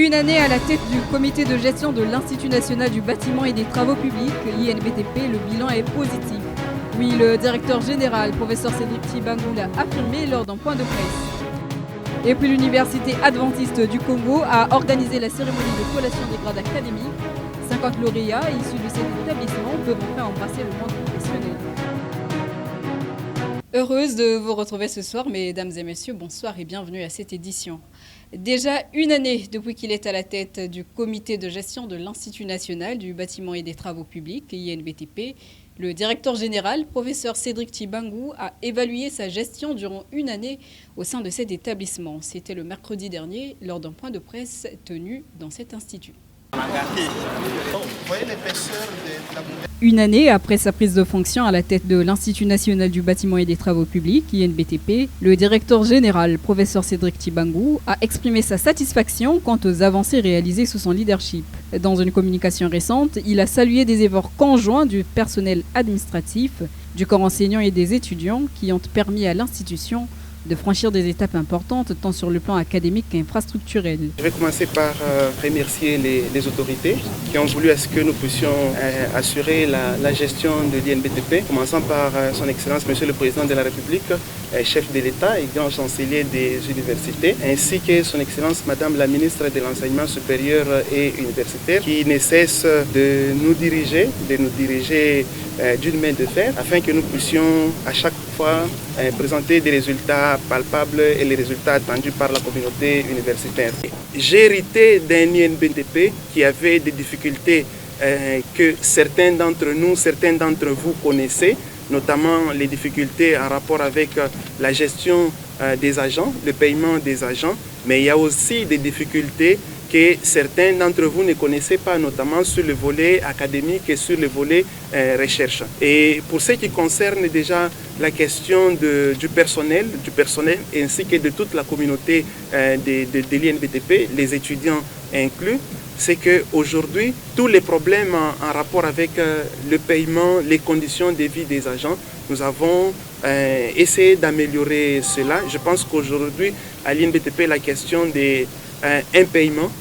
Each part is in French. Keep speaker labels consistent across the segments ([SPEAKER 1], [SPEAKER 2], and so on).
[SPEAKER 1] Une année à la tête du comité de gestion de l'Institut national du bâtiment et des travaux publics, l'INBTP, le bilan est positif. Oui, le directeur général, professeur Cédric Tshibangou, l'a affirmé lors d'un point de presse. Et puis l'Université adventiste du Congo a organisé la cérémonie de collation des grades académiques. 50 lauréats issus de cet établissement peuvent enfin embrasser le monde professionnel. Heureuse de vous retrouver ce soir, mesdames et messieurs, bonsoir et bienvenue à cette édition. Déjà une année depuis qu'il est à la tête du comité de gestion de l'Institut national du bâtiment et des travaux publics, INBTP, le directeur général, professeur Cédric Tshibangou, a évalué sa gestion durant une année au sein de cet établissement. C'était le mercredi dernier lors d'un point de presse tenu dans cet institut. Une année après sa prise de fonction à la tête de l'Institut national du bâtiment et des travaux publics, INBTP, le directeur général, professeur Cédric Tshibangou, a exprimé sa satisfaction quant aux avancées réalisées sous son leadership. Dans une communication récente, il a salué des efforts conjoints du personnel administratif, du corps enseignant et des étudiants qui ont permis à l'institution de franchir des étapes importantes tant sur le plan académique qu'infrastructurel.
[SPEAKER 2] Je vais commencer par remercier les autorités qui ont voulu à ce que nous puissions assurer la gestion de l'INBTP, commençant par son Excellence Monsieur le Président de la République, chef de l'État et grand chancelier des universités, ainsi que son Excellence Madame la Ministre de l'Enseignement supérieur et universitaire, qui ne cesse de nous diriger d'une main de fer, afin que nous puissions à chaque fois présenter des résultats palpables et les résultats attendus par la communauté universitaire. J'ai hérité d'un INBTP qui avait des difficultés que certains d'entre vous connaissaient, notamment les difficultés en rapport avec la gestion des agents, le paiement des agents, mais il y a aussi des difficultés que certains d'entre vous ne connaissaient pas, notamment sur le volet académique et sur le volet recherche. Et pour ce qui concerne déjà la question du personnel ainsi que de toute la communauté de l'INBTP, les étudiants inclus, c'est qu'aujourd'hui, tous les problèmes en rapport avec le paiement, les conditions de vie des agents, nous avons essayé d'améliorer cela. Je pense qu'aujourd'hui, à l'INBTP, la question des impayements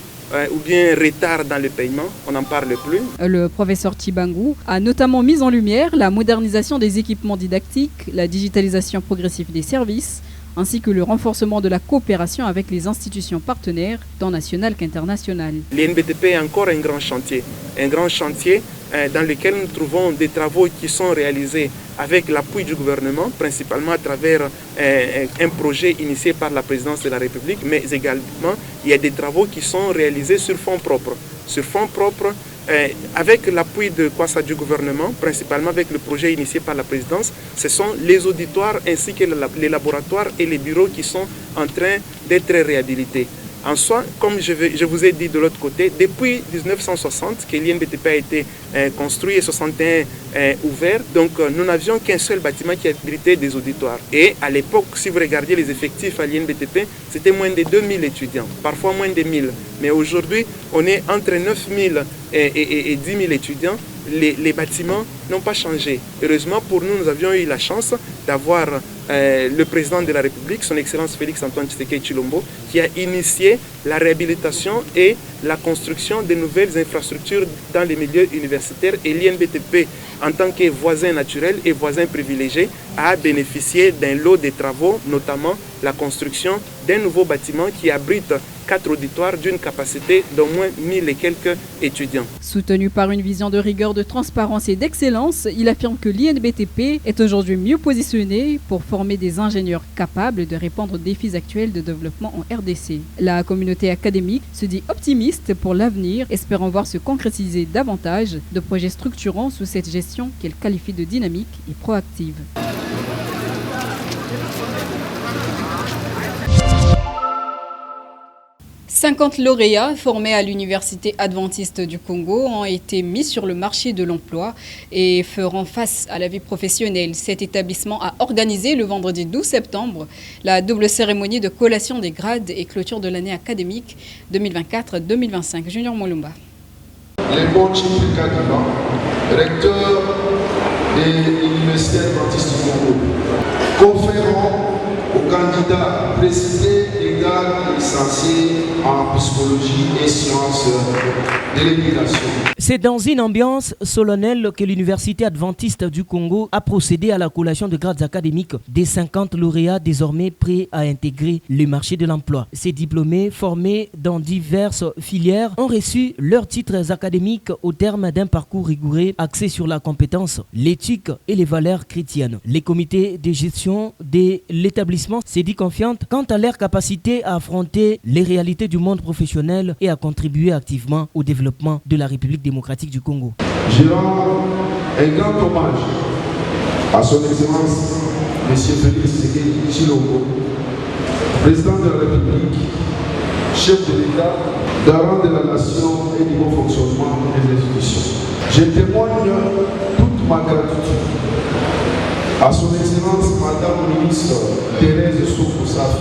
[SPEAKER 2] ou bien retard dans le paiement, on n'en parle plus.
[SPEAKER 1] Le professeur Tshibangou a notamment mis en lumière la modernisation des équipements didactiques, la digitalisation progressive des services, ainsi que le renforcement de la coopération avec les institutions partenaires, tant nationales qu'internationales.
[SPEAKER 2] L'INBTP est encore un grand chantier dans lequel nous trouvons des travaux qui sont réalisés avec l'appui du gouvernement, principalement à travers un projet initié par la présidence de la République, mais également il y a des travaux qui sont réalisés sur fonds propres. Sur fonds propres, avec l'appui de Kwasa du gouvernement, principalement avec le projet initié par la présidence, ce sont les auditoires ainsi que les laboratoires et les bureaux qui sont en train d'être réhabilités. En soi, comme je vous ai dit de l'autre côté, depuis 1960 que l'INBTP a été construit et 61 ouvert, donc nous n'avions qu'un seul bâtiment qui abritait des auditoires. Et à l'époque, si vous regardiez les effectifs à l'INBTP, c'était moins de 2000 étudiants, parfois moins de 1000. Mais aujourd'hui, on est entre 9000 et 10 000 étudiants. Les bâtiments n'ont pas changé. Heureusement pour nous, nous avions eu la chance d'avoir le président de la République, son Excellence Félix Antoine Tshisekedi Tshilombo, qui a initié la réhabilitation et la construction de nouvelles infrastructures dans les milieux universitaires. Et l'INBTP, en tant que voisin naturel et voisin privilégié, a bénéficié d'un lot de travaux, notamment la construction d'un nouveau bâtiment qui abrite 4 auditoires d'une capacité d'au moins 1000 et quelques étudiants.
[SPEAKER 1] Soutenu par une vision de rigueur, de transparence et d'excellence, il affirme que l'INBTP est aujourd'hui mieux positionné pour former des ingénieurs capables de répondre aux défis actuels de développement en RDC. La communauté académique se dit optimiste pour l'avenir, espérant voir se concrétiser davantage de projets structurants sous cette gestion qu'elle qualifie de dynamique et proactive. « 50 lauréats formés à l'Université adventiste du Congo ont été mis sur le marché de l'emploi et feront face à la vie professionnelle. Cet établissement a organisé le vendredi 12 septembre la double cérémonie de collation des grades et clôture de l'année académique 2024-2025. Junior Molumba.
[SPEAKER 3] Les coachs Kadima, recteur de l'Université adventiste du Congo, conférant aux candidats précisés des grades licencié en psychologie et sciences de l'éducation.
[SPEAKER 4] C'est dans une ambiance solennelle que l'Université adventiste du Congo a procédé à la collation de grades académiques des 50 lauréats désormais prêts à intégrer le marché de l'emploi. Ces diplômés, formés dans diverses filières, ont reçu leurs titres académiques au terme d'un parcours rigoureux axé sur la compétence, l'éthique et les valeurs chrétiennes. Les comités de gestion de l'établissement s'est dit confiantes quant à leur capacité à affronter les réalités du monde professionnel et à contribuer activement au développement de la République démocratique du Congo.
[SPEAKER 3] Je rends un grand hommage à son Excellence M. Félix Tshisekedi Tshilombo, président de la République, chef de l'État, garant de la nation et du bon fonctionnement des institutions. Je témoigne toute ma gratitude à son Excellence Madame Ministre Thérèse Soufou Safi,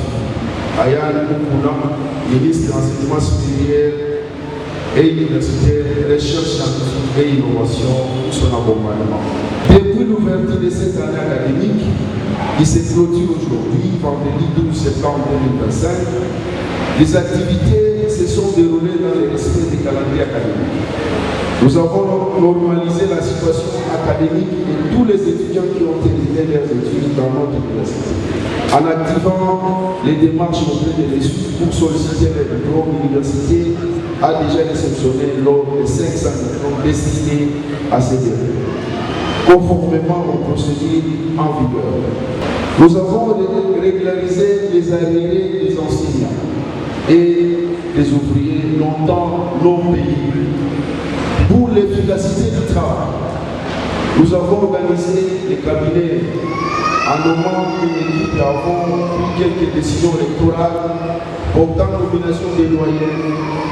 [SPEAKER 3] Ayane Moukoula, ministre de l'Enseignement supérieur et universitaire, recherche scientifique et innovation, pour son accompagnement. Depuis l'ouverture de cette année académique, qui se clôture aujourd'hui, vendredi 12 septembre 2025, les activités se sont déroulées dans le respect des calendriers académiques. Nous avons normalisé la situation académique de tous les étudiants qui ont terminé leurs études dans notre université, en activant les démarches auprès des reçus pour solliciter les diplômes. L'université a déjà réceptionné l'ordre de 500 diplômes destinés à ces derniers, conformément aux procédures en vigueur. Nous avons régularisé les arriérés des enseignants et des ouvriers longtemps non payés. Pour l'efficacité du travail, nous avons organisé les cabinets en nommant une équipe et avons pris quelques décisions électorales portant nomination des doyens,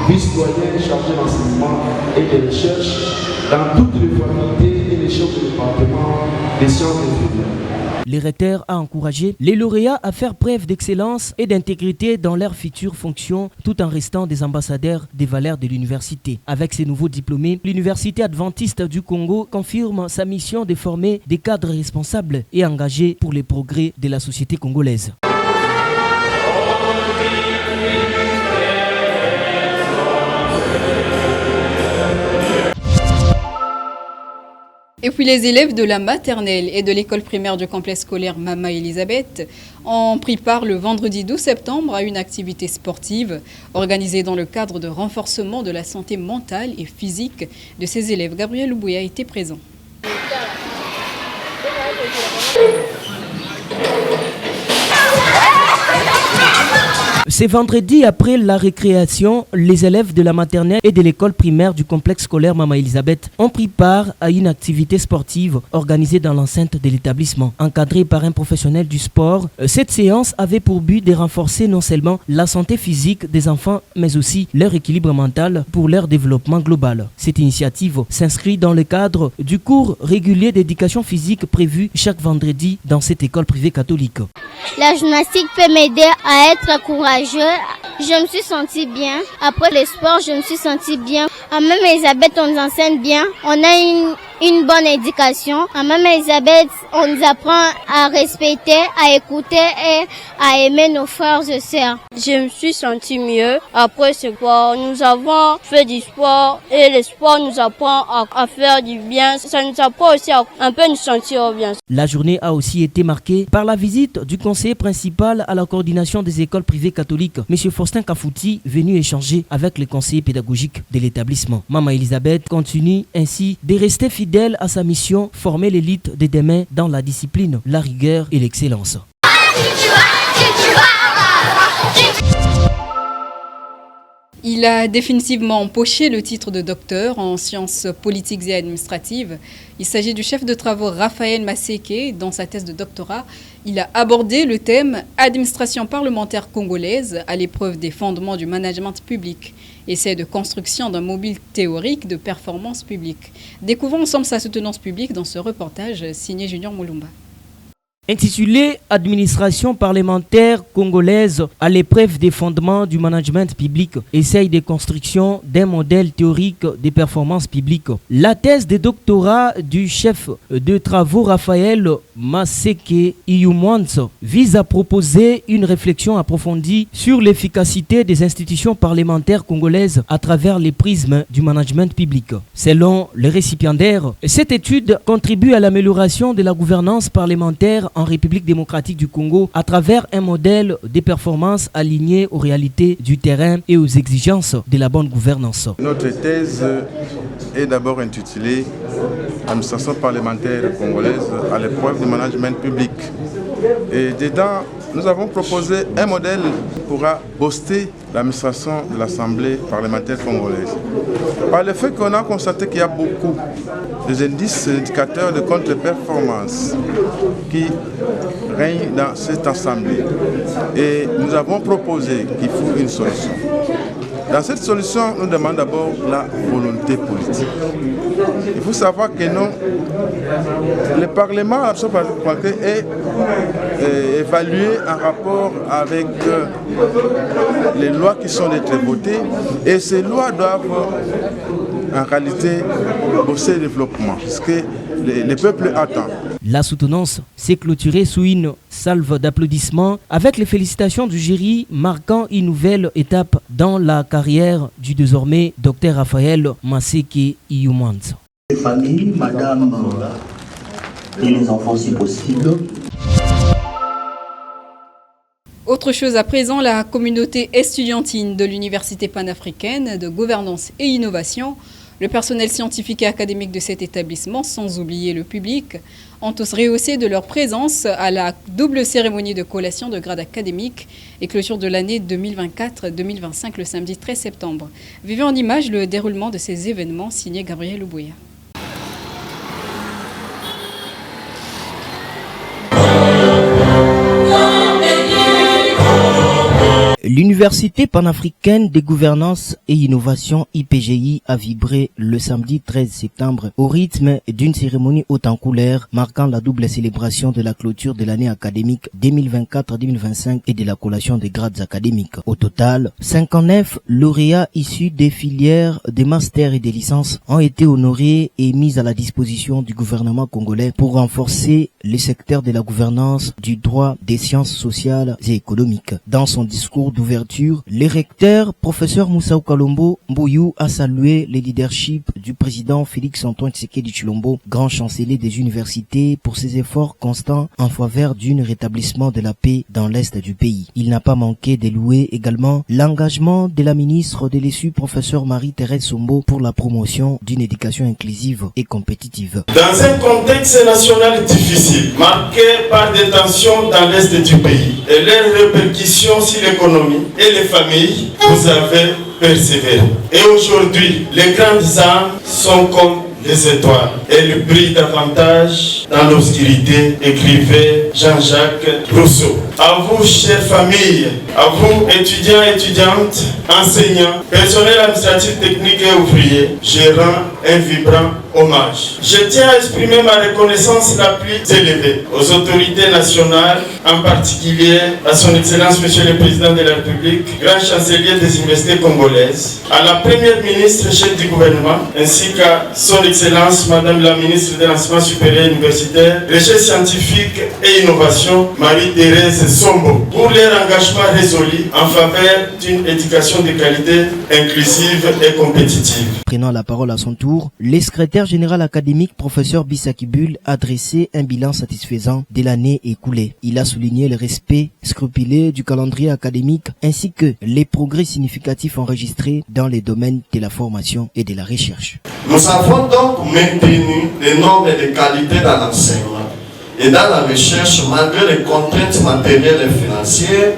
[SPEAKER 3] vice-doyens chargés d'enseignement et de recherche dans toutes les facultés et les chefs de département des sciences infirmières.
[SPEAKER 4] Le recteur a encouragé les lauréats à faire preuve d'excellence et d'intégrité dans leurs futures fonctions tout en restant des ambassadeurs des valeurs de l'université. Avec ces nouveaux diplômés, l'Université adventiste du Congo confirme sa mission de former des cadres responsables et engagés pour les progrès de la société congolaise.
[SPEAKER 1] Et puis les élèves de la maternelle et de l'école primaire du complexe scolaire Mama Elisabeth ont pris part le vendredi 12 septembre à une activité sportive organisée dans le cadre de renforcement de la santé mentale et physique de ces élèves. Gabriel Loubouya était présent.
[SPEAKER 4] C'est vendredi après la récréation, les élèves de la maternelle et de l'école primaire du complexe scolaire Mama Elisabeth ont pris part à une activité sportive organisée dans l'enceinte de l'établissement. Encadrée par un professionnel du sport, cette séance avait pour but de renforcer non seulement la santé physique des enfants, mais aussi leur équilibre mental pour leur développement global. Cette initiative s'inscrit dans le cadre du cours régulier d'éducation physique prévu chaque vendredi dans cette école privée catholique.
[SPEAKER 5] La gymnastique peut m'aider à être courageux. Je me suis sentie bien. Après le sport, je me suis sentie bien. À Mama Elisabeth, on nous enseigne bien. On a une bonne éducation. À Mama Elisabeth, on nous apprend à respecter, à écouter et à aimer nos frères et sœurs.
[SPEAKER 6] Je me suis sentie mieux. Après ce sport, nous avons fait du sport et le sport nous apprend à faire du bien. Ça nous apprend aussi à un peu nous sentir bien.
[SPEAKER 4] La journée a aussi été marquée par la visite du conseiller principal à la coordination des écoles privées catholiques, M. Faustin Kafouti, venu échanger avec les conseillers pédagogiques de l'établissement. Mama Elisabeth continue ainsi de rester fidèle à sa mission, former l'élite de demain dans la discipline, la rigueur et l'excellence.
[SPEAKER 1] Il a définitivement empoché le titre de docteur en sciences politiques et administratives. Il s'agit du chef de travaux Raphaël Masséké. Dans sa thèse de doctorat, il a abordé le thème « Administration parlementaire congolaise à l'épreuve des fondements du management public ». Essai de construction d'un mobile théorique de performance publique. Découvrons ensemble sa soutenance publique dans ce reportage signé Junior Moulumba.
[SPEAKER 4] Intitulé « Administration parlementaire congolaise à l'épreuve des fondements du management public, essaye de construction d'un modèle théorique des performances publiques », la thèse de doctorat du chef de travaux Raphaël Maseke Iyumwanso vise à proposer une réflexion approfondie sur l'efficacité des institutions parlementaires congolaises à travers les prismes du management public. Selon le récipiendaire, cette étude contribue à l'amélioration de la gouvernance parlementaire en République démocratique du Congo à travers un modèle de performance aligné aux réalités du terrain et aux exigences de la bonne gouvernance.
[SPEAKER 7] Notre thèse est d'abord intitulée « Administration parlementaire congolaise à l'épreuve du management public ». Et dedans, nous avons proposé un modèle pour booster l'administration de l'Assemblée parlementaire congolaise. Par le fait qu'on a constaté qu'il y a beaucoup d'indices indicateurs de contre-performance qui règnent dans cette Assemblée. Et nous avons proposé qu'il faut une solution. Dans cette solution, nous demandons d'abord la volonté politique. Il faut savoir que non, le Parlement est évalué en rapport avec les lois qui sont d'être votées et ces lois doivent en réalité bosser le développement, ce que le peuple attend.
[SPEAKER 4] La soutenance s'est clôturée sous une salve d'applaudissements avec les félicitations du jury marquant une nouvelle étape dans la carrière du désormais Dr Raphaël Maseke Iyumwanso.
[SPEAKER 8] Les familles, madame et les enfants si possible.
[SPEAKER 1] Autre chose à présent, la communauté estudiantine de l'Université panafricaine de gouvernance et innovation, le personnel scientifique et académique de cet établissement, sans oublier le public, ont tous rehaussé de leur présence à la double cérémonie de collation de grade académique et clôture de l'année 2024-2025 le samedi 13 septembre. Vivez en image le déroulement de ces événements, signé Gabriel Oubouya.
[SPEAKER 4] L'Université panafricaine de gouvernance et innovation IPGI a vibré le samedi 13 septembre au rythme d'une cérémonie haute en couleur marquant la double célébration de la clôture de l'année académique 2024-2025 et de la collation des grades académiques. Au total, 59 lauréats issus des filières des masters et des licences ont été honorés et mis à la disposition du gouvernement congolais pour renforcer le secteur de la gouvernance, du droit, des sciences sociales et économiques. Dans son discours d'ouverture, le recteur, professeur Moussa Kalombo Mbouyou, a salué le leadership du président Félix-Antoine Tshisekedi Tshilombo, grand chancelier des universités, pour ses efforts constants en faveur d'un rétablissement de la paix dans l'est du pays. Il n'a pas manqué de louer également l'engagement de la ministre de l'ESU, professeur Marie-Thérèse Sombo, pour la promotion d'une éducation inclusive et compétitive.
[SPEAKER 9] Dans un contexte national difficile, marqué par des tensions dans l'est du pays et leurs répercussions sur l'économie et les familles, vous avez persévéré. Et aujourd'hui, les grandes âmes sont comme les étoiles. Elles brillent davantage dans l'obscurité, écrivait Jean-Jacques Rousseau. À vous, chères familles, à vous, étudiants et étudiantes, enseignants, personnel administratif, technique et ouvrier, je rends un vibrant hommage. Je tiens à exprimer ma reconnaissance la plus élevée aux autorités nationales, en particulier à son Excellence Monsieur le Président de la République, grand chancelier des universités congolaises, à la Première ministre chef du gouvernement, ainsi qu'à son Excellence Madame la ministre de l'Enseignement supérieur et universitaire, recherche scientifique et innovation, Marie-Thérèse Sombo, pour leur engagement résolu en faveur d'une éducation de qualité, inclusive et compétitive.
[SPEAKER 4] Prenant la parole à son tour, le secrétaire général académique professeur Bissaki Bull a dressé un bilan satisfaisant de l'année écoulée. Il a souligné le respect scrupuleux du calendrier académique ainsi que les progrès significatifs enregistrés dans les domaines de la formation et de la recherche.
[SPEAKER 9] Nous avons donc maintenu les normes de qualité dans l'enseignement et dans la recherche malgré les contraintes matérielles et financières.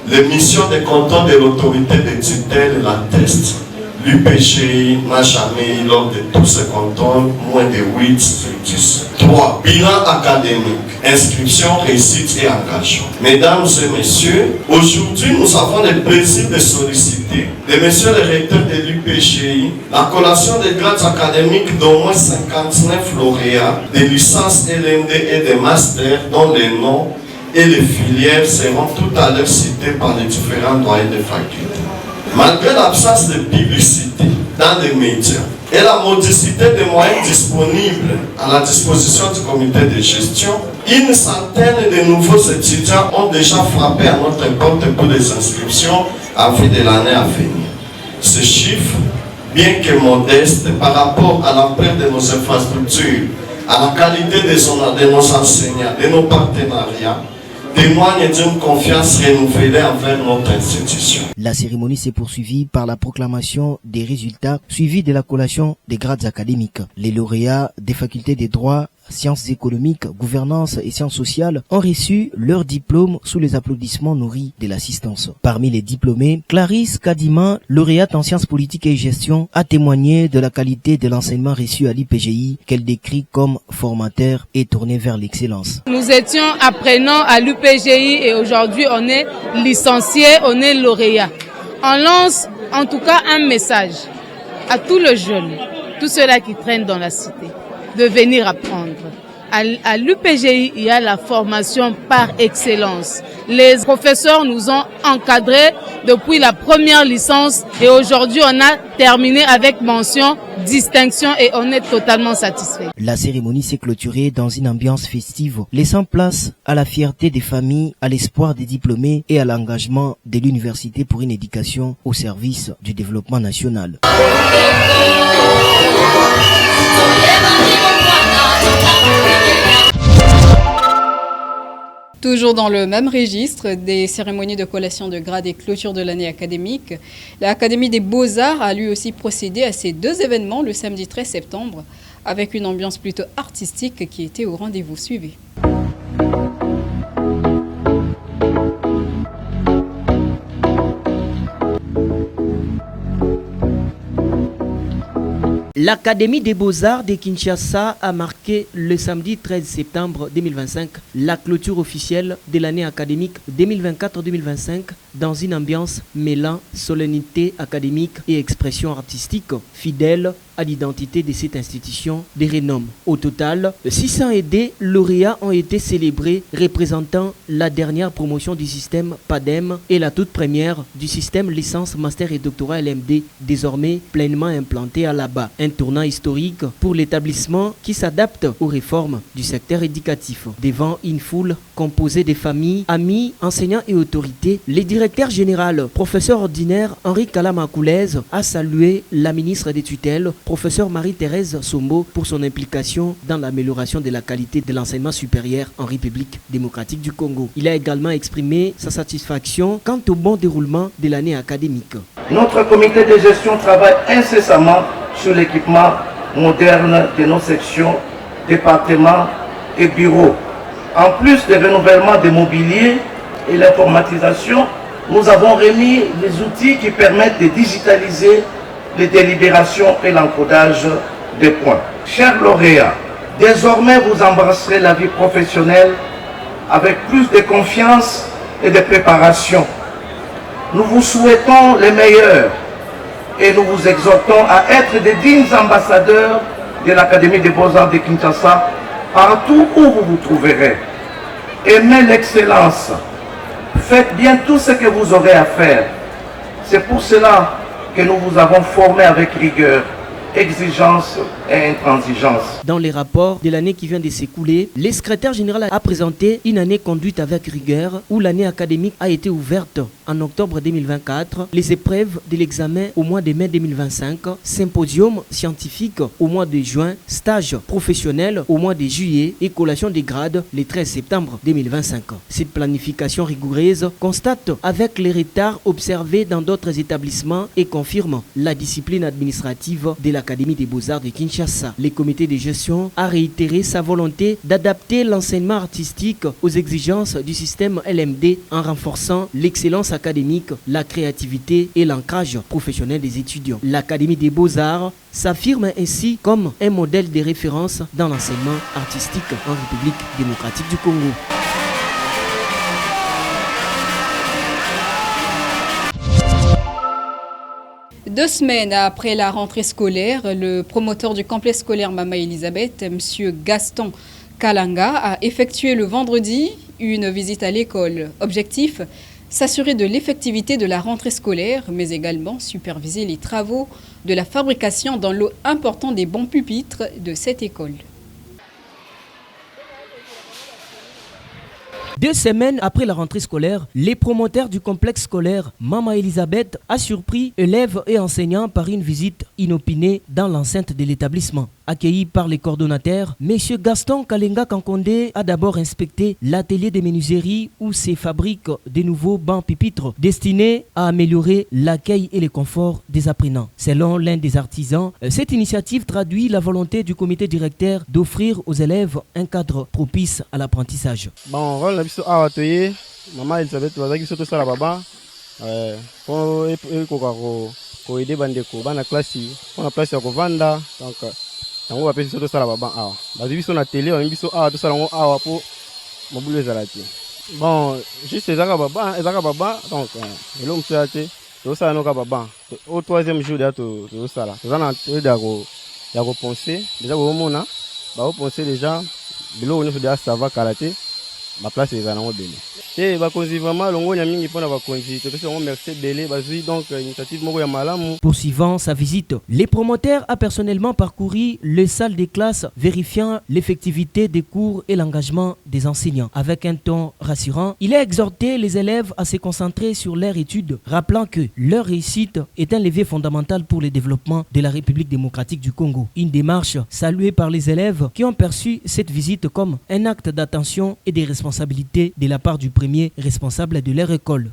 [SPEAKER 9] Les missions de contrôle de l'autorité de tutelle l'attestent. l'UPGI n'a jamais eu lors de tous ses contrôles moins de 8 structures. 3. Bilan académique, inscription, réussite et engagement. Mesdames et messieurs, aujourd'hui nous avons le plaisir de solliciter de messieurs les recteurs de l'UPGI la collation des grades académiques d'au moins 59 lauréats, des licences LMD et des masters dont les noms et les filières seront tout à l'heure cités par les différents doyens de faculté. Malgré l'absence de publicité dans les médias et la modicité des moyens disponibles à la disposition du comité de gestion, une centaine de nouveaux étudiants ont déjà frappé à notre porte pour les inscriptions à vue de l'année à venir. Ces chiffres, bien que modestes par rapport à l'ampleur de nos infrastructures, à la qualité de nos enseignants, de nos partenariats, témoigne d'une confiance renouvelée envers notre institution.
[SPEAKER 4] La cérémonie s'est poursuivie par la proclamation des résultats suivis de la collation des grades académiques. Les lauréats des facultés des droits, sciences économiques, gouvernance et sciences sociales ont reçu leur diplôme sous les applaudissements nourris de l'assistance. Parmi les diplômés, Clarisse Kadima, lauréate en sciences politiques et gestion, a témoigné de la qualité de l'enseignement reçu à l'UPGI qu'elle décrit comme formateur et tourné vers l'excellence.
[SPEAKER 10] Nous étions apprenants à l'UPGI et aujourd'hui on est licenciés, on est lauréats. On lance en tout cas un message à tous les jeunes, tous ceux-là qui traînent dans la cité, de venir apprendre. À l'UPGI, il y a la formation par excellence. Les professeurs nous ont encadrés depuis la première licence et aujourd'hui on a terminé avec mention, distinction et on est totalement satisfait.
[SPEAKER 4] La cérémonie s'est clôturée dans une ambiance festive, laissant place à la fierté des familles, à l'espoir des diplômés et à l'engagement de l'université pour une éducation au service du développement national.
[SPEAKER 1] Toujours dans le même registre des cérémonies de collation de grades et clôture de l'année académique, l'Académie des Beaux-Arts a lui aussi procédé à ces deux événements le samedi 13 septembre avec une ambiance plutôt artistique qui était au rendez-vous. Suivez.
[SPEAKER 4] L'Académie des Beaux-Arts de Kinshasa a marqué le samedi 13 septembre 2025 la clôture officielle de l'année académique 2024-2025 dans une ambiance mêlant solennité académique et expression artistique fidèle à l'identité de cette institution de renom. Au total, 602 lauréats ont été célébrés représentant la dernière promotion du système PADEM et la toute première du système licence, master et doctorat LMD, désormais pleinement implanté à là-bas. Un tournant historique pour l'établissement qui s'adapte aux réformes du secteur éducatif. Devant une foule composée de familles, amis, enseignants et autorités, le directeur général, professeur ordinaire Henri Kalamakoulez, a salué la ministre des tutelles, professeur Marie-Thérèse Sombo, pour son implication dans l'amélioration de la qualité de l'enseignement supérieur en République démocratique du Congo. Il a également exprimé sa satisfaction quant au bon déroulement de l'année académique.
[SPEAKER 11] Notre comité de gestion travaille incessamment sur l'équipement moderne de nos sections, départements et bureaux. En plus du renouvellement des mobiliers et l'informatisation, nous avons remis les outils qui permettent de digitaliser les délibérations et l'encodage des points. Chers lauréats, désormais vous embrasserez la vie professionnelle avec plus de confiance et de préparation. Nous vous souhaitons le meilleur et nous vous exhortons à être des dignes ambassadeurs de l'Académie des Beaux-Arts de Kinshasa partout où vous vous trouverez. Aimez l'excellence. Faites bien tout ce que vous aurez à faire. C'est pour cela que nous vous avons formé avec rigueur, exigence et intransigeance.
[SPEAKER 4] Dans les rapports de l'année qui vient de s'écouler, le secrétaire général a présenté une année conduite avec rigueur où l'année académique a été ouverte en octobre 2024, les épreuves de l'examen au mois de mai 2025, symposium scientifique au mois de juin, stage professionnel au mois de juillet et collation des grades le 13 septembre 2025. Cette planification rigoureuse constate avec les retards observés dans d'autres établissements et confirme la discipline administrative de l'Académie l'Académie des Beaux-Arts de Kinshasa. Le comité de gestion a réitéré sa volonté d'adapter l'enseignement artistique aux exigences du système LMD en renforçant l'excellence académique, la créativité et l'ancrage professionnel des étudiants. L'Académie des Beaux-Arts s'affirme ainsi comme un modèle de référence dans l'enseignement artistique en République démocratique du Congo.
[SPEAKER 1] Deux semaines après la rentrée scolaire, le promoteur du complexe scolaire Mama Elisabeth, M. Gaston Kalanga, a effectué le vendredi une visite à l'école. Objectif, s'assurer de l'effectivité de la rentrée scolaire, mais également superviser les travaux de la fabrication d'un lot important des bons pupitres de cette école.
[SPEAKER 4] 2 semaines après la rentrée scolaire, les promoteurs du complexe scolaire Mama Elisabeth a surpris élèves et enseignants par une visite inopinée dans l'enceinte de l'établissement. Accueilli par les coordonnateurs, M. Gaston Kalenga Kankondé a d'abord inspecté l'atelier de menuiserie où se fabriquent de nouveaux bancs pupitres destinés à améliorer l'accueil et le confort des apprenants. Selon l'un des artisans, cette initiative traduit la volonté du comité directeur d'offrir aux élèves un cadre propice à l'apprentissage.
[SPEAKER 12] Bon, rôle biso awa toye Mama Elisabeth bazaki biso tosala baba po ko aider bandeko bana classe on a place ya kovanda donc yango bapesi biso tosala baba awa bazwi biso na télé on biso awa tosala ngo awa po mobulu ezala te. Bon juste ezaka baba donc elo mosusu ya te tosala noka baba au 3e jour déjà tosala toza na ya kopense déjà bomona baopense déjà biloko nyonso déjà ça va kala te ma place est dans le et bakonzi vraiment longo nya mingi pona bakonzi to pesa merci belé bazui donc initiative moko ya malamu.
[SPEAKER 4] Poursuivant sa visite, les promoteurs a personnellement parcouru les salles de classe vérifiant l'effectivité des cours et l'engagement des enseignants. Avec un ton rassurant, il a exhorté les élèves à se concentrer sur leurs études, rappelant que leur réussite est un levier fondamental pour le développement de la République démocratique du Congo. Une démarche saluée par les élèves qui ont perçu cette visite comme un acte d'attention et de responsabilité de la part du premier responsable de leur école.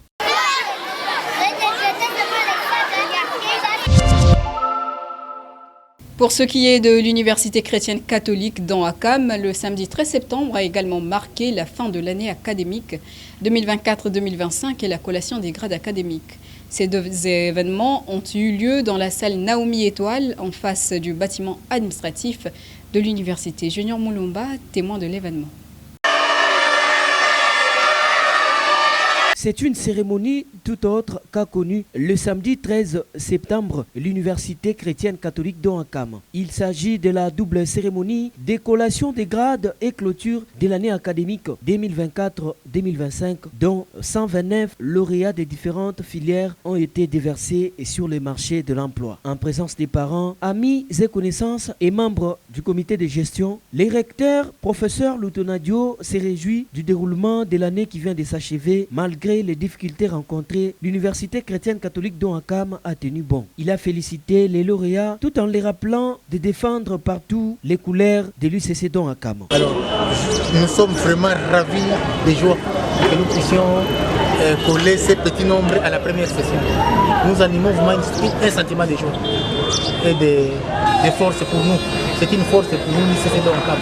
[SPEAKER 1] Pour ce qui est de l'université chrétienne catholique d'Ouakam, le samedi 13 septembre a également marqué la fin de l'année académique 2024-2025 et la collation des grades académiques. Ces deux événements ont eu lieu dans la salle Naomi Étoile, en face du bâtiment administratif de l'université. Junior Moulumba, témoin de l'événement.
[SPEAKER 4] C'est une cérémonie tout autre qu'a connue le samedi 13 septembre l'université chrétienne catholique d'Ouakam. Il s'agit de la double cérémonie des collations des grades et clôture de l'année académique 2024-2025 dont 129 lauréats des différentes filières ont été déversés sur le marché de l'emploi. En présence des parents, amis et connaissances et membres du comité de gestion, les recteurs, professeur Lutonadio se réjouit du déroulement de l'année qui vient de s'achever malgré les difficultés rencontrées. L'université chrétienne catholique d'Ouakam a tenu bon. Il a félicité les lauréats tout en les rappelant de défendre partout les couleurs de l'UCC d'Ouakam.
[SPEAKER 13] Alors, nous sommes vraiment ravis de joie que nous puissions coller ces petits nombres à la première session. Nous animons vraiment un sentiment de joie et de force pour nous. C'est une force pour nous, l'UCC d'Ouakam.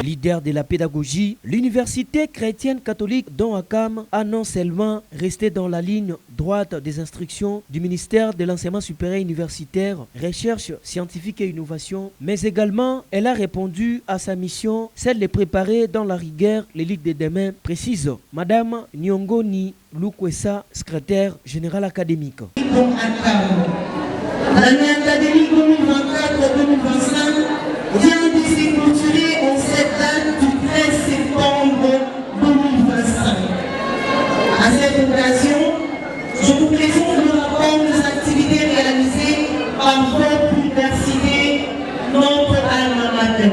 [SPEAKER 4] Leader de la pédagogie, l'université chrétienne catholique d'Ouakam a non seulement resté dans la ligne droite des instructions du ministère de l'enseignement supérieur universitaire, recherche scientifique et innovation, mais également elle a répondu à sa mission, celle de préparer dans la rigueur l'élite de demain, précise Madame Nyongoni Lukwesa, secrétaire générale académique.
[SPEAKER 14] L'année académique 2024-2025 vient de se clôturer en cette date du 13 septembre 2025. À cette occasion, je vous présente le rapport des activités réalisées par votre université, notre alma mater.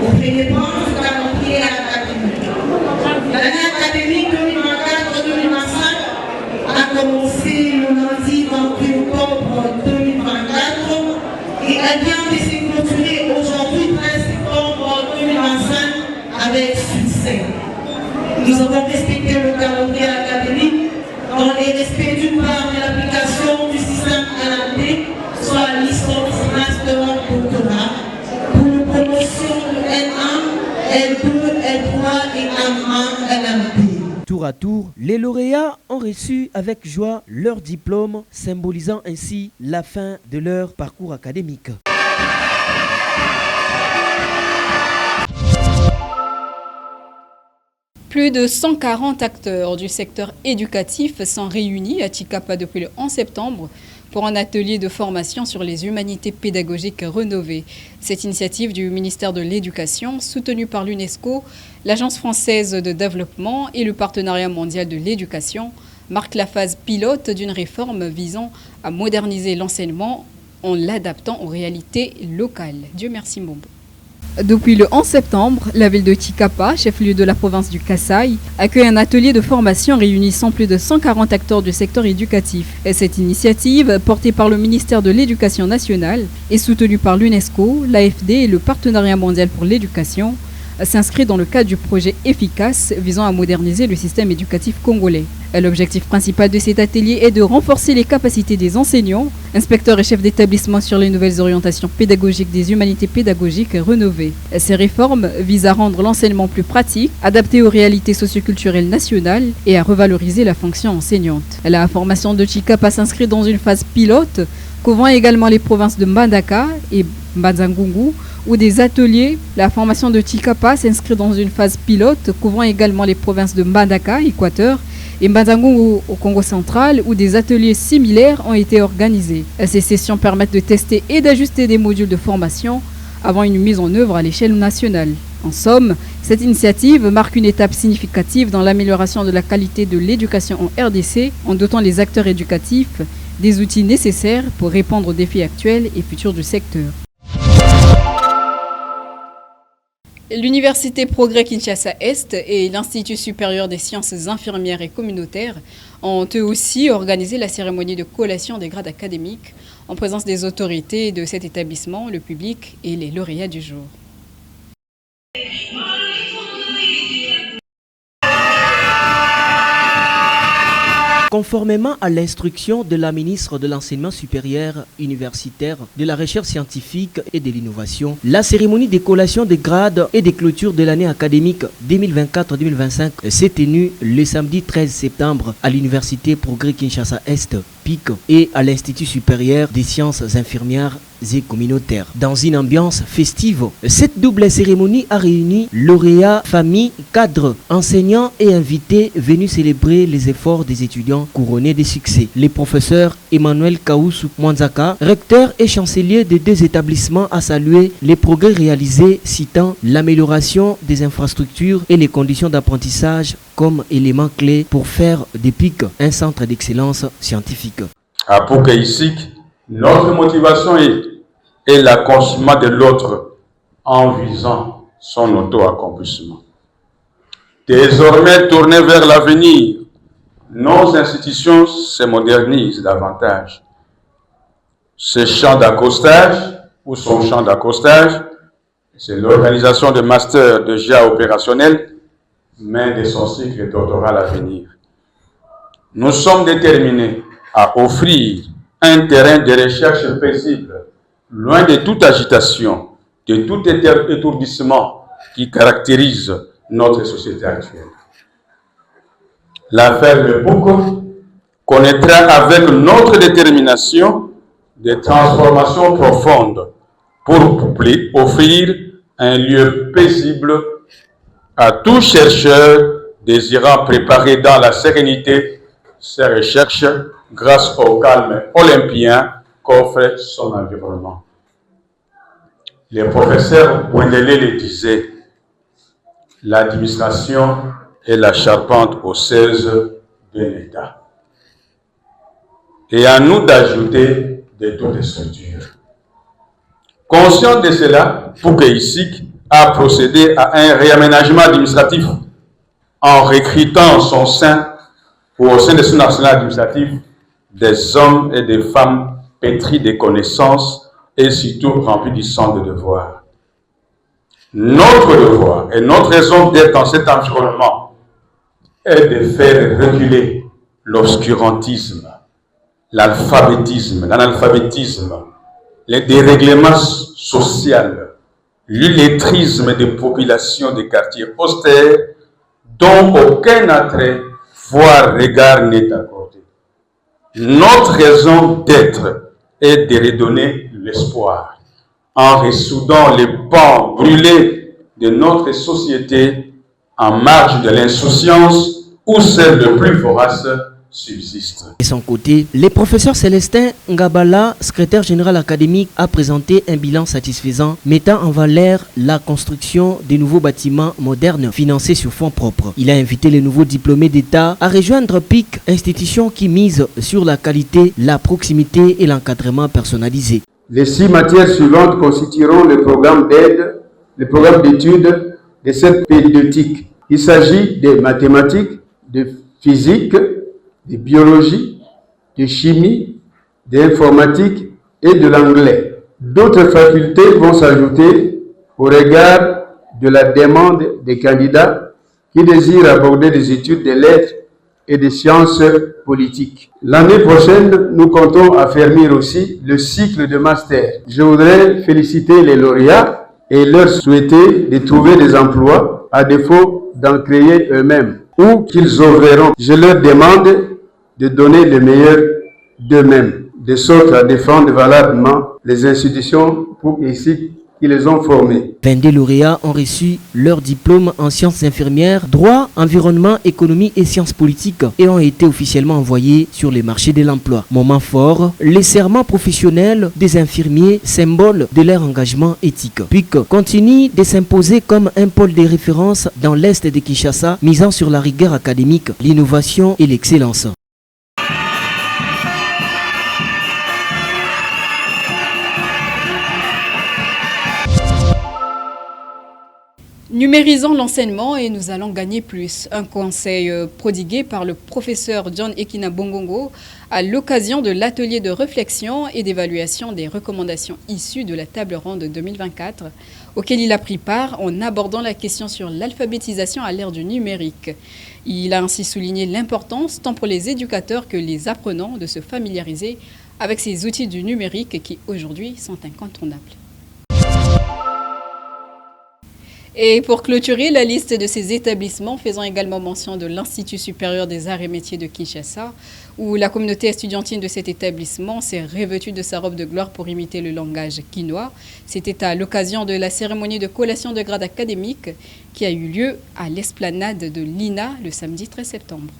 [SPEAKER 14] Au premier plan du calendrier académique. L'année académique 2024-2025 a commencé le lundi 28 octobre 2024 et elle vient de se clôturer aujourd'hui 13 septembre 2025 avec succès. Nous avons respecté le calendrier académique dans les respects d'une part de l'application du système LMD, soit
[SPEAKER 4] Tour à tour, les lauréats ont reçu avec joie leur diplôme, symbolisant ainsi la fin de leur parcours académique.
[SPEAKER 1] Plus de 140 acteurs du secteur éducatif sont réunis à Tshikapa depuis le 11 septembre pour un atelier de formation sur les humanités pédagogiques rénovées. Cette initiative du ministère de l'Éducation, soutenue par l'UNESCO, l'Agence française de développement et le Partenariat mondial de l'éducation, marque la phase pilote d'une réforme visant à moderniser l'enseignement en l'adaptant aux réalités locales. Dieu merci Mbombo. Depuis le 11 septembre, la ville de Tshikapa, chef-lieu de la province du Kasaï, accueille un atelier de formation réunissant plus de 140 acteurs du secteur éducatif. Et cette initiative, portée par le ministère de l'Éducation nationale et soutenue par l'UNESCO, l'AFD et le Partenariat mondial pour l'éducation, s'inscrit dans le cadre du projet efficace visant à moderniser le système éducatif congolais. L'objectif principal de cet atelier est de renforcer les capacités des enseignants, inspecteurs et chefs d'établissement sur les nouvelles orientations pédagogiques des humanités pédagogiques rénovées. Ces réformes visent à rendre l'enseignement plus pratique, adapté aux réalités socioculturelles nationales et à revaloriser la fonction enseignante. La formation de Tshikapa s'inscrit dans une phase pilote couvrant également les provinces de Mbandaka et Mbanza-Ngungu, ou des ateliers. La formation de Tshikapa s'inscrit dans une phase pilote couvrant également les provinces de Mbandaka, Équateur, et Mbanza-Ngungu au Congo central, où des ateliers similaires ont été organisés. Ces sessions permettent de tester et d'ajuster des modules de formation avant une mise en œuvre à l'échelle nationale. En somme, cette initiative marque une étape significative dans l'amélioration de la qualité de l'éducation en RDC en dotant les acteurs éducatifs des outils nécessaires pour répondre aux défis actuels et futurs du secteur. L'Université Progrès Kinshasa-Est et l'Institut supérieur des sciences infirmières et communautaires ont eux aussi organisé la cérémonie de collation des grades académiques en présence des autorités de cet établissement, le public et les lauréats du jour.
[SPEAKER 4] Conformément à l'instruction de la ministre de l'Enseignement supérieur, universitaire, de la recherche scientifique et de l'innovation, la cérémonie de collation des grades et des clôtures de l'année académique 2024-2025 s'est tenue le samedi 13 septembre à l'Université Progrès Kinshasa-Est, PIC, et à l'Institut supérieur des sciences infirmières et communautaires. Dans une ambiance festive, cette double cérémonie a réuni lauréats, familles, cadres, enseignants et invités venus célébrer les efforts des étudiants couronnés de succès. Les professeurs Emmanuel Kaoussou Mwanzaka, recteur et chancelier des deux établissements, a salué les progrès réalisés, citant l'amélioration des infrastructures et les conditions d'apprentissage comme éléments clés pour faire des PIC un centre d'excellence scientifique.
[SPEAKER 15] À Poukaïsik, notre motivation est l'accomplissement de l'autre en visant son auto-accomplissement. Désormais tournés vers l'avenir, nos institutions se modernisent davantage. Ce champ d'accostage, ou son champ d'accostage, c'est l'organisation de masters déjà opérationnels, mais de son cycle doctoral à venir. Nous sommes déterminés à offrir un terrain de recherche paisible, loin de toute agitation, de tout étourdissement qui caractérise notre société actuelle. L'affaire de Bouko connaîtra avec notre détermination des transformations profondes pour offrir un lieu paisible à tout chercheur désirant préparer dans la sérénité ses recherches grâce au calme olympien qu'offre son environnement. Le professeur Bouendélé le disait, l'administration est la charpente aux 16 de l'État. Et à nous d'ajouter de toutes les structures. Conscient de cela, Poukaïsik a procédé à un réaménagement administratif en recrutant au sein de son arsenal administratif des hommes et des femmes pétris de connaissances et surtout remplis du sens de devoir. Notre devoir et notre raison d'être dans cet environnement est de faire reculer l'obscurantisme, l'analphabétisme, les dérèglements sociaux, l'illettrisme des populations des quartiers austères dont aucun attrait, voire regard n'est accordé. Notre raison d'être est de redonner l'espoir en ressoudant les pans brûlés de notre société en marge de l'insouciance où celle le plus vorace subsiste.
[SPEAKER 4] De son côté, le professeur Célestin Ngabala, secrétaire général académique, a présenté un bilan satisfaisant mettant en valeur la construction de nouveaux bâtiments modernes financés sur fonds propres. Il a invité les nouveaux diplômés d'État à rejoindre PIC, institution qui mise sur la qualité, la proximité et l'encadrement personnalisé.
[SPEAKER 16] Les 6 matières suivantes constitueront le programme d'aide, le programme d'études de cette pédeutique. Il s'agit de mathématiques, de physique, de biologie, de chimie, d'informatique et de l'anglais. D'autres facultés vont s'ajouter au regard de la demande des candidats qui désirent aborder des études de lettres et des sciences politiques. L'année prochaine, nous comptons affermir aussi le cycle de master. Je voudrais féliciter les lauréats et leur souhaiter de trouver des emplois à défaut d'en créer eux-mêmes ou qu'ils œuvreront. Je leur demande de donner le meilleur d'eux-mêmes, de sorte à défendre valablement les institutions pour ici qui les ont formés.
[SPEAKER 4] 22 lauréats ont reçu leur diplôme en sciences infirmières, droit, environnement, économie et sciences politiques et ont été officiellement envoyés sur les marchés de l'emploi. Moment fort, les serments professionnels des infirmiers, symbole de leur engagement éthique. PIC continue de s'imposer comme un pôle de référence dans l'est de Kinshasa, misant sur la rigueur académique, l'innovation et l'excellence.
[SPEAKER 1] Numérisons l'enseignement et nous allons gagner plus. Un conseil prodigué par le professeur John Ekina Bongongo à l'occasion de l'atelier de réflexion et d'évaluation des recommandations issues de la table ronde 2024, auquel il a pris part en abordant la question sur l'alphabétisation à l'ère du numérique. Il a ainsi souligné l'importance, tant pour les éducateurs que les apprenants, de se familiariser avec ces outils du numérique qui aujourd'hui sont incontournables. Et pour clôturer la liste de ces établissements, faisant également mention de l'Institut supérieur des arts et métiers de Kinshasa, où la communauté estudiantine de cet établissement s'est revêtue de sa robe de gloire pour imiter le langage quinois. C'était à l'occasion de la cérémonie de collation de grade académique qui a eu lieu à l'esplanade de l'INA le samedi 13 septembre.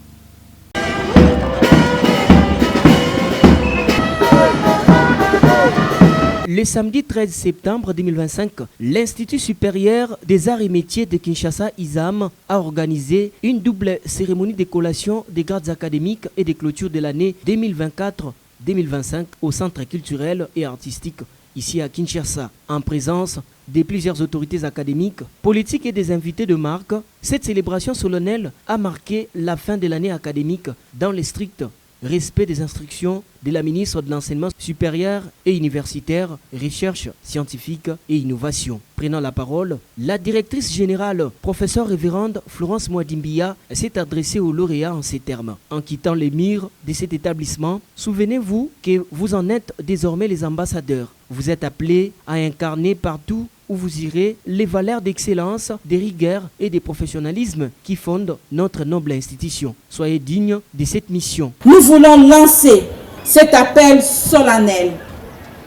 [SPEAKER 4] Le samedi 13 septembre 2025, l'Institut supérieur des arts et métiers de Kinshasa, ISAM, a organisé une double cérémonie de collation des grades académiques et de clôture de l'année 2024-2025 au Centre culturel et artistique ici à Kinshasa. En présence de plusieurs autorités académiques, politiques et des invités de marque, cette célébration solennelle a marqué la fin de l'année académique dans le strict respect des instructions de la ministre de l'Enseignement supérieur et universitaire, recherche scientifique et innovation. Prenant la parole, la directrice générale, professeure révérende Florence Mouadimbia, s'est adressée aux lauréats en ces termes. En quittant les murs de cet établissement, souvenez-vous que vous en êtes désormais les ambassadeurs. Vous êtes appelés à incarner partout où vous irez les valeurs d'excellence, de rigueur et de professionnalisme qui fondent notre noble institution. Soyez dignes de cette mission.
[SPEAKER 17] Nous voulons lancer cet appel solennel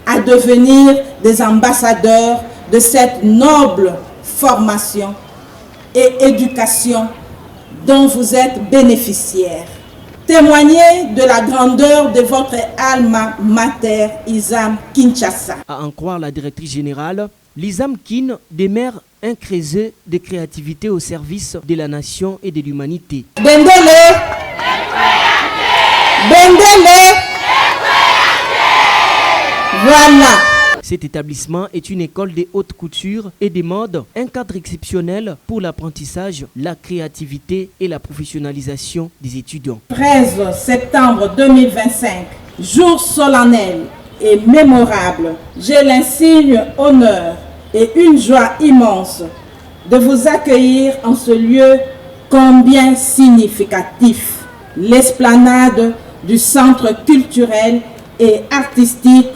[SPEAKER 17] à devenir des ambassadeurs de cette noble formation et éducation dont vous êtes bénéficiaires. Témoignez de la grandeur de votre alma mater ISAM Kinshasa.
[SPEAKER 4] À en croire la directrice générale, l'ISAM Kin demeure un creuset de créativité au service de la nation et de l'humanité.
[SPEAKER 17] Bendele! Bendele! Voilà!
[SPEAKER 4] Cet établissement est une école de haute couture et de mode, un cadre exceptionnel pour l'apprentissage, la créativité et la professionnalisation des étudiants.
[SPEAKER 17] 13 septembre 2025, jour solennel et mémorable, j'ai l'insigne honneur et une joie immense de vous accueillir en ce lieu combien significatif, l'esplanade du Centre culturel et artistique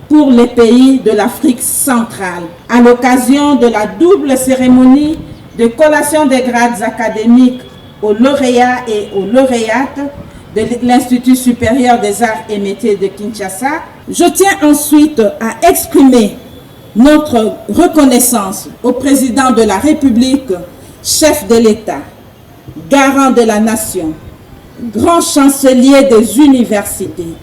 [SPEAKER 17] pour les pays de l'Afrique centrale. À l'occasion de la double cérémonie de collation des grades académiques aux lauréats et aux lauréates de l'Institut supérieur des arts et métiers de Kinshasa. Je tiens ensuite à exprimer notre reconnaissance au président de la République, chef de l'État, garant de la nation, grand chancelier des universités,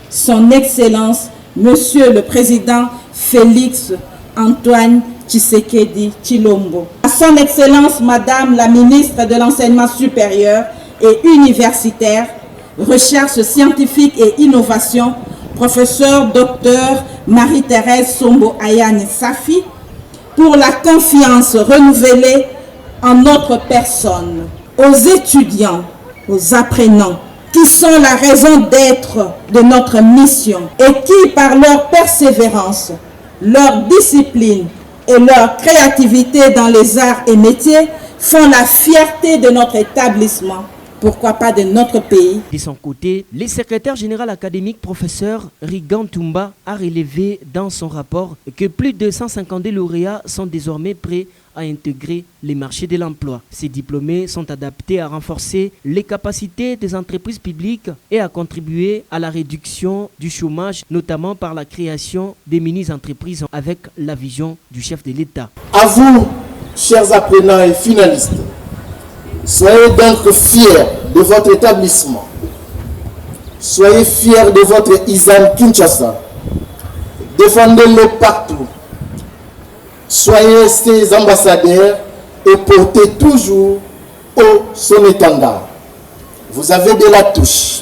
[SPEAKER 17] son Excellence, Monsieur le Président Félix Antoine Tshisekedi Tshilombo, à son Excellence Madame la Ministre de l'Enseignement supérieur et universitaire, recherche scientifique et innovation, professeur Dr Marie-Thérèse Sombo Ayane Safi, pour la confiance renouvelée en notre personne, aux étudiants, aux apprenants, qui sont la raison d'être de notre mission et qui, par leur persévérance, leur discipline et leur créativité dans les arts et métiers, font la fierté de notre établissement, pourquoi pas de notre pays.
[SPEAKER 4] De son côté, le secrétaire général académique professeur Rigan Tumba a relevé dans son rapport que plus de 152 lauréats sont désormais prêts à intégrer les marchés de l'emploi. Ces diplômés sont adaptés à renforcer les capacités des entreprises publiques et à contribuer à la réduction du chômage, notamment par la création des mini-entreprises avec la vision du chef de l'État.
[SPEAKER 18] À vous, chers apprenants et finalistes, soyez donc fiers de votre établissement. Soyez fiers de votre ISAM Kinshasa. Défendez-le partout. Soyez ses ambassadeurs et portez toujours haut son étendard. Vous avez de la touche.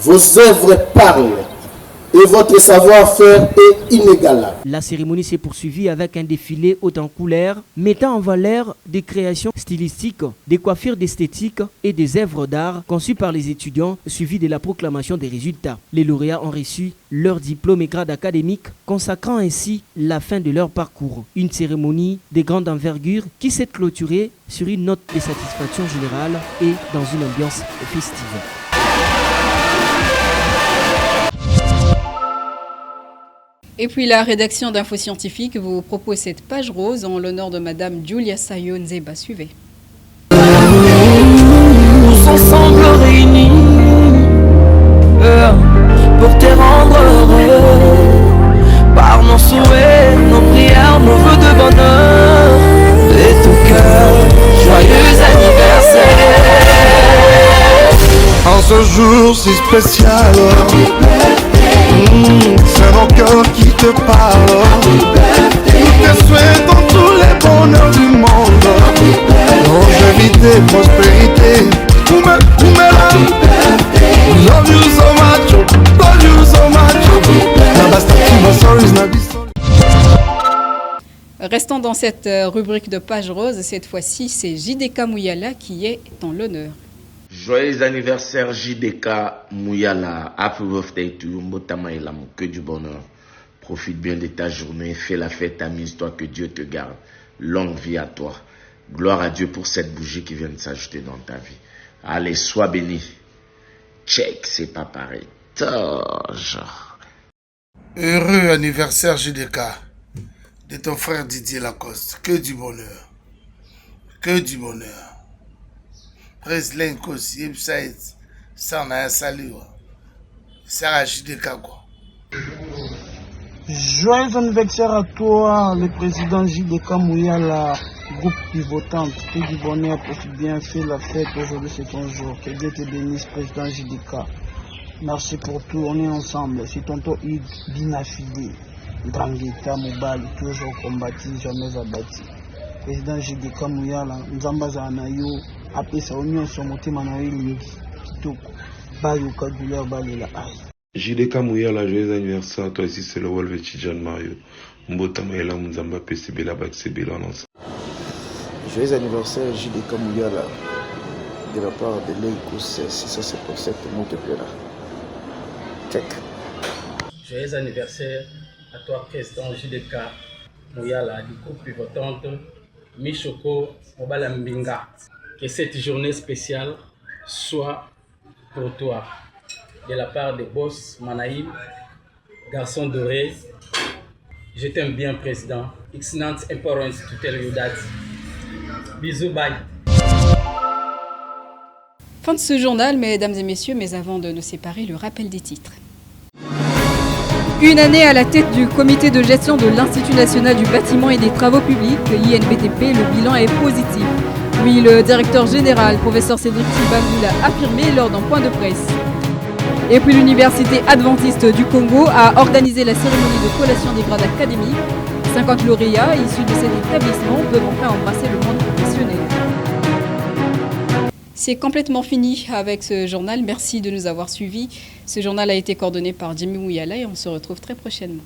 [SPEAKER 18] Vos œuvres parlent et votre savoir-faire est inégalable.
[SPEAKER 4] La cérémonie s'est poursuivie avec un défilé haut en couleurs, mettant en valeur des créations stylistiques, des coiffures d'esthétique et des œuvres d'art conçues par les étudiants, suivies de la proclamation des résultats. Les lauréats ont reçu leur diplôme et grade académique, consacrant ainsi la fin de leur parcours. Une cérémonie de grande envergure qui s'est clôturée sur une note de satisfaction générale et dans une ambiance festive.
[SPEAKER 1] Et puis la rédaction d'Info Scientifique vous propose cette page rose en l'honneur de Madame Julia Sayonzeba. Suivez.
[SPEAKER 19] Tous ensemble réunis pour te rendre heureux par nos souhaits, nos prières, nos vœux de bonheur de tout cœur. Joyeux anniversaire
[SPEAKER 20] en ce jour si spécial. C'est mon cœur qui te parle. Nous te souhaitons tous les bonheurs du monde. Longévité, prospérité. Love you so much. Love you so much.
[SPEAKER 1] Restons dans cette rubrique de page rose. Cette fois-ci, c'est JDK Mouyala qui est en l'honneur.
[SPEAKER 21] Joyeux anniversaire JDK Mouyala, happy birthday to you, Mbotama et l'amour, que du bonheur. Profite bien de ta journée, fais la fête, amuse-toi, que Dieu te garde. Longue vie à toi. Gloire à Dieu pour cette bougie qui vient de s'ajouter dans ta vie. Allez, sois béni. Check, c'est pas pareil. Torge.
[SPEAKER 20] Heureux anniversaire JDK de ton frère Didier Lacoste. Que du bonheur. Que du bonheur. Président Kosi, Ipsaïd, ça on a un salut. Ça a JDK quoi.
[SPEAKER 22] Joyeux anniversaire à toi, le président JDK Mouyala, groupe pivotante. Que du bonheur, profite bien, fais la fête. Aujourd'hui c'est ton jour. Que Dieu te bénisse, président JDK. Merci pour tout, on est ensemble. C'est tonton Yves, bien affilié. Drangueta, Mobali, toujours combattu, jamais abattu. Président JDK Mouyala, Nzambaza Anayo, apesa union sur motema na mingi kitoko bayoka douleur balela ai.
[SPEAKER 23] JDK Mouyala, joyeux anniversaire, toi ici c'est le Wolve Tidjan Mario. Mbotama Ela Mzamba Pesibela Baksebela ensemble.
[SPEAKER 24] Joyeux anniversaire JDK Mouyala de la part de l'Eikous 657 Montepera. Check.
[SPEAKER 25] Joyeux anniversaire à toi président JDK Mouyala du groupe pivotante Michoko Mobala Mbinga. Que cette journée spéciale soit pour toi. De la part de Boss Manaïm, garçon doré, je t'aime bien président. Excellent importance to tell you that. Bisous, bye.
[SPEAKER 1] Fin de ce journal, mesdames et messieurs, mais avant de nous séparer, le rappel des titres. Une année à la tête du comité de gestion de l'Institut national du bâtiment et des travaux publics, l'INBTP, le bilan est positif. Oui, le directeur général, professeur Cédric Tibangou, l'a affirmé lors d'un point de presse. Et puis l'Université adventiste du Congo a organisé la cérémonie de collation des grades académiques. 50 lauréats issus de cet établissement peuvent enfin embrasser le monde professionnel. C'est complètement fini avec ce journal. Merci de nous avoir suivis. Ce journal a été coordonné par Jimmy Mouyala et on se retrouve très prochainement.